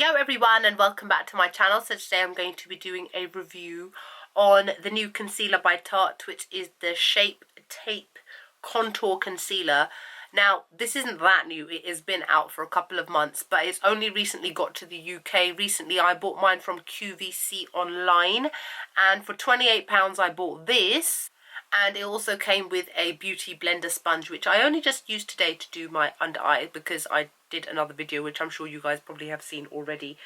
Yo everyone, and welcome back to my channel. So today I'm going to be doing a review on the new concealer by Tarte, which is the Shape Tape Contour Concealer. Now, this isn't that new. It has been out for a couple of months, but it's only recently got to the UK. Recently, I bought mine from QVC online, and for £28 I bought this. And it also came with a beauty blender sponge, which I only just used today to do my under eye because I did another video, which I'm sure you guys probably have seen already,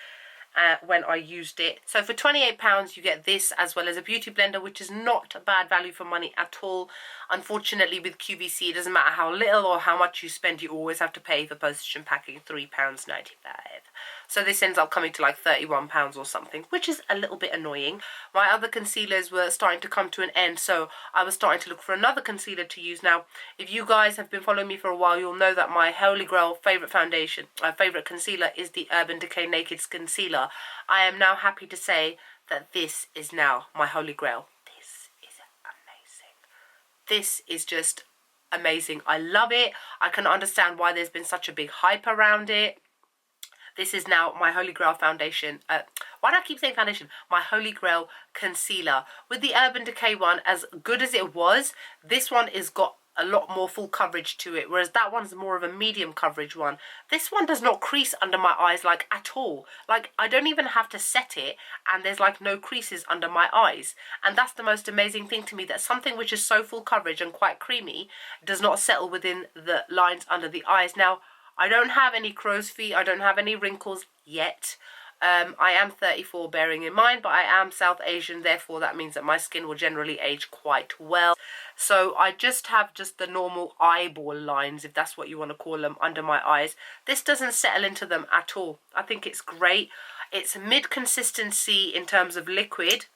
when I used it. So for £28 you get this as well as a beauty blender, which is not a bad value for money at all. Unfortunately with QVC, it doesn't matter how little or how much you spend, you always have to pay for postage and packing, £3.95. So this ends up coming to like £31 or something, which is a little bit annoying. My other concealers were starting to come to an end, so I was starting to look for another concealer to use. Now, if you guys have been following me for a while, you'll know that my holy grail favourite foundation, favourite concealer is the Urban Decay Naked Concealer. I am now happy to say that this is now my holy grail. This is amazing. This is just amazing. I love it. I can understand why there's been such a big hype around it. This is now my holy grail foundation. Why do I keep saying foundation? My holy grail concealer. With the Urban Decay one, as good as it was, this one has got a lot more full coverage to it, whereas that one's more of a medium coverage one. This one does not crease under my eyes like at all. Like, I don't even have to set it and there's like no creases under my eyes. And that's the most amazing thing to me, that something which is so full coverage and quite creamy does not settle within the lines under the eyes. Now, I don't have any crow's feet, I don't have any wrinkles yet. I am 34, bearing in mind, but I am South Asian, therefore that means that my skin will generally age quite well. So I just have the normal eyeball lines, if that's what you want to call them, under my eyes. This doesn't settle into them at all. I think it's great. It's mid-consistency in terms of liquid,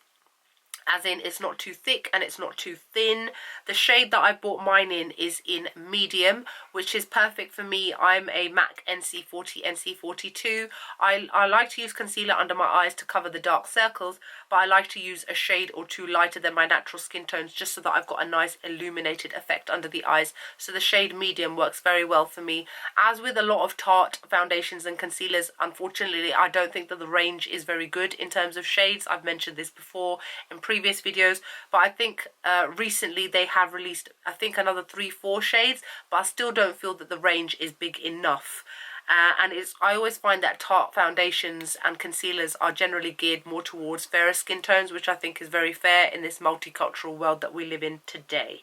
as in it's not too thick and it's not too thin. The shade that I bought mine in is in medium, which is perfect for me. I'm a MAC NC40, NC42. I like to use concealer under my eyes to cover the dark circles, but I like to use a shade or two lighter than my natural skin tones, just so that I've got a nice illuminated effect under the eyes. So the shade medium works very well for me. As with a lot of Tarte foundations and concealers, unfortunately, I don't think that the range is very good in terms of shades. I've mentioned this before in previous videos, but I think recently they have released, I think, another 3-4 shades, but I still don't feel that the range is big enough. And I always find that Tarte foundations and concealers are generally geared more towards fairer skin tones, which I think is very fair in this multicultural world that we live in today.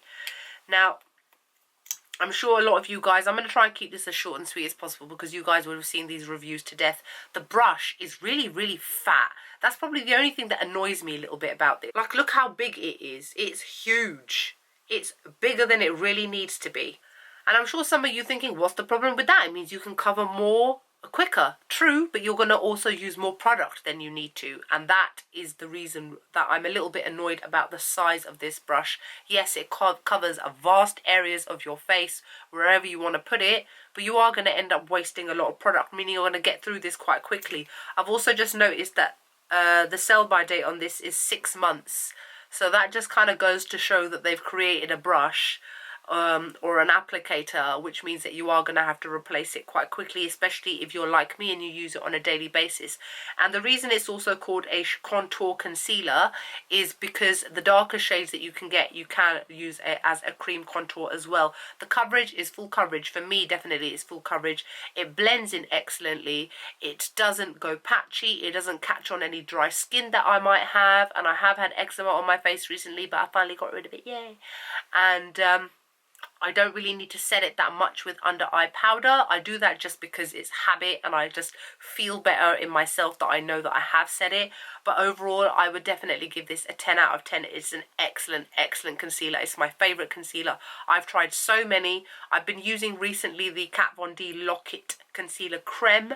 Now, I'm sure a lot of you guys, I'm going to try and keep this as short and sweet as possible because you guys would have seen these reviews to death. The brush is really, really fat. That's probably the only thing that annoys me a little bit about this. Like, look how big it is. It's huge. It's bigger than it really needs to be. And I'm sure some of you thinking, what's the problem with that? It means you can cover more quicker. True, but you're going to also use more product than you need to. And that is the reason that I'm a little bit annoyed about the size of this brush. Yes, it covers vast areas of your face, wherever you want to put it, but you are going to end up wasting a lot of product, meaning you're going to get through this quite quickly. I've also just noticed that the sell-by date on this is 6 months. So that just kind of goes to show that they've created a brush or an applicator, which means that you are going to have to replace it quite quickly, especially if you're like me and you use it on a daily basis. And the reason it's also called a contour concealer is because the darker shades that you can get, you can use it as a cream contour as well. The coverage is full coverage. For me, definitely it's full coverage. It blends in excellently. It doesn't go patchy. It doesn't catch on any dry skin that I might have. And I have had eczema on my face recently, but I finally got rid of it. Yay. And I don't really need to set it that much with under eye powder. I do that just because it's habit and I just feel better in myself that I know that I have set it. But overall, I would definitely give this a 10 out of 10. It's an excellent, excellent concealer. It's my favourite concealer. I've tried so many. I've been using recently the Kat Von D Lock-It Concealer Creme,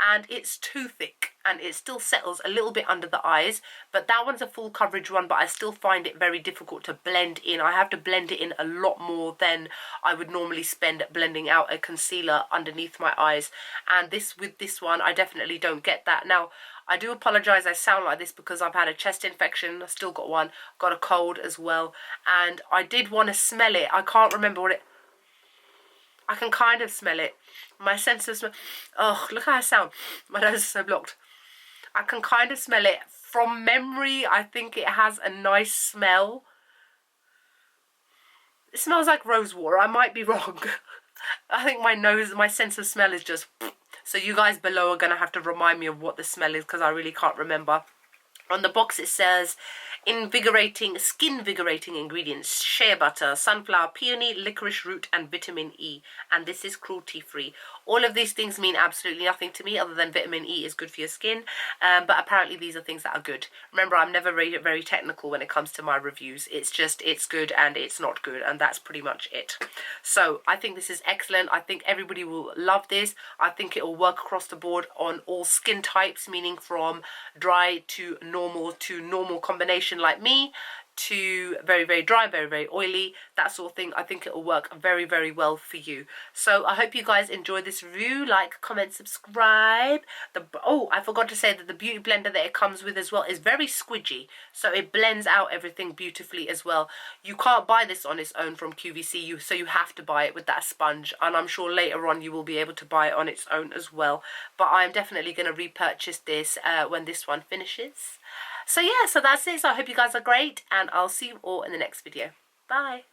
and it's too thick and it still settles a little bit under the eyes, but that one's a full coverage one, but I still find it very difficult to blend in. I have to blend it in a lot more than I would normally spend blending out a concealer underneath my eyes, and with this one I definitely don't get that. Now, I do apologise I sound like this because I've had a chest infection. I've still got one, got a cold as well, and I did want to smell it. I can't remember what it I can kind of smell it. My sense of smell, oh, look how I sound. My nose is so blocked. I can kind of smell it. From memory, I think it has a nice smell. It smells like rose water. I might be wrong. I think my sense of smell is just... So you guys below are going to have to remind me of what the smell is, because I really can't remember. On the box it says, skin-vigorating ingredients, shea butter, sunflower, peony, licorice root and vitamin E. And this is cruelty-free. All of these things mean absolutely nothing to me other than vitamin E is good for your skin. But apparently these are things that are good. Remember, I'm never very technical when it comes to my reviews. It's just, it's good and it's not good. And that's pretty much it. So I think this is excellent. I think everybody will love this. I think it will work across the board on all skin types, meaning from dry to normal combination like me, to very dry, very oily, that sort of thing. I think it will work very well for you. So I hope you guys enjoyed this review. Like, comment, subscribe. Oh, I forgot to say that the beauty blender that it comes with as well is very squidgy, so it blends out everything beautifully as well. You can't buy this on its own from QVC, so you have to buy it with that sponge, and I'm sure later on you will be able to buy it on its own as well. But I'm definitely going to repurchase this when this one finishes. So yeah, so that's it. So I hope you guys are great, and I'll see you all in the next video. Bye.